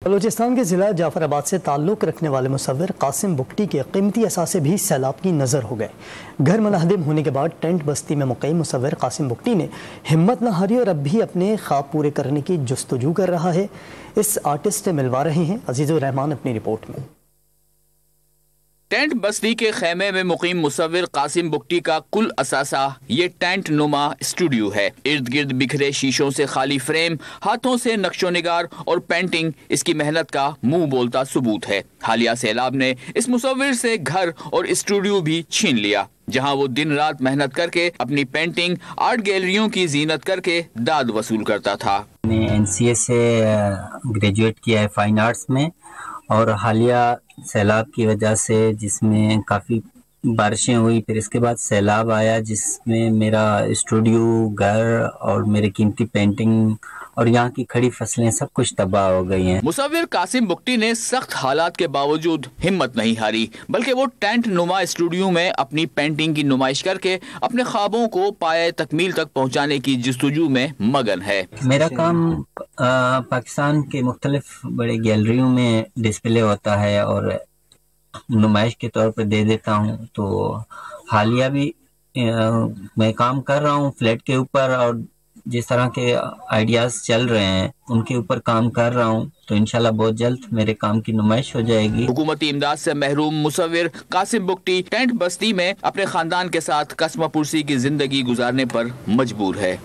بلوچستان کے ضلع جعفر آباد سے تعلق رکھنے والے مصور قاسم بگٹی کے قیمتی اثاثے بھی سیلاب کی نظر ہو گئے۔ گھر منہدم ہونے کے بعد ٹینٹ بستی میں مقیم مصور قاسم بگٹی نے ہمت نہ ہاری اور اب بھی اپنے خواب پورے کرنے کی جستجو کر رہا ہے۔ اس آرٹسٹ سے ملوا رہے ہیں عزیز الرحمان اپنی رپورٹ میں۔ ٹینٹ بستی کے خیمے میں مقیم مصور قاسم بگٹی کا کل اثاثہ یہ ٹینٹ نما اسٹوڈیو ہے۔ ارد گرد بکھرے شیشوں سے خالی فریم، ہاتھوں سے نقش و نگار اور پینٹنگ اس کی محنت کا منہ بولتا ثبوت ہے۔ حالیہ سیلاب نے اس مصور سے گھر اور اسٹوڈیو بھی چھین لیا، جہاں وہ دن رات محنت کر کے اپنی پینٹنگ آرٹ گیلریوں کی زینت کر کے داد وصول کرتا تھا۔ میں NCA سے گریجویٹ کیا ہے فائن آرٹس میں، اور حالیہ سیلاب کی وجہ سے جس میں کافی بارشیں ہوئی، پھر اس کے بعد سیلاب آیا جس میں میرا اسٹوڈیو، گھر اور میری قیمتی پینٹنگ اور یہاں کی کھڑی فصلیں سب کچھ تباہ ہو گئی ہیں۔ مصور قاسم بگٹی نے سخت حالات کے باوجود ہمت نہیں ہاری، بلکہ وہ ٹینٹ نما اسٹوڈیو میں اپنی پینٹنگ کی نمائش کر کے اپنے خوابوں کو پایہ تکمیل تک پہنچانے کی جستجو میں مگن ہے۔ میرا کام پاکستان کے مختلف بڑے گیلریوں میں ڈسپلے ہوتا ہے اور نمائش کے طور پہ دے دیتا ہوں، تو حالیہ بھی میں کام کر رہا ہوں فلیٹ کے اوپر، اور جس طرح کے آئیڈیاز چل رہے ہیں ان کے اوپر کام کر رہا ہوں، تو انشاءاللہ بہت جلد میرے کام کی نمائش ہو جائے گی۔ حکومتی امداد سے محروم مصور قاسم بگٹی ٹینٹ بستی میں اپنے خاندان کے ساتھ قسم پرسی کی زندگی گزارنے پر مجبور ہے۔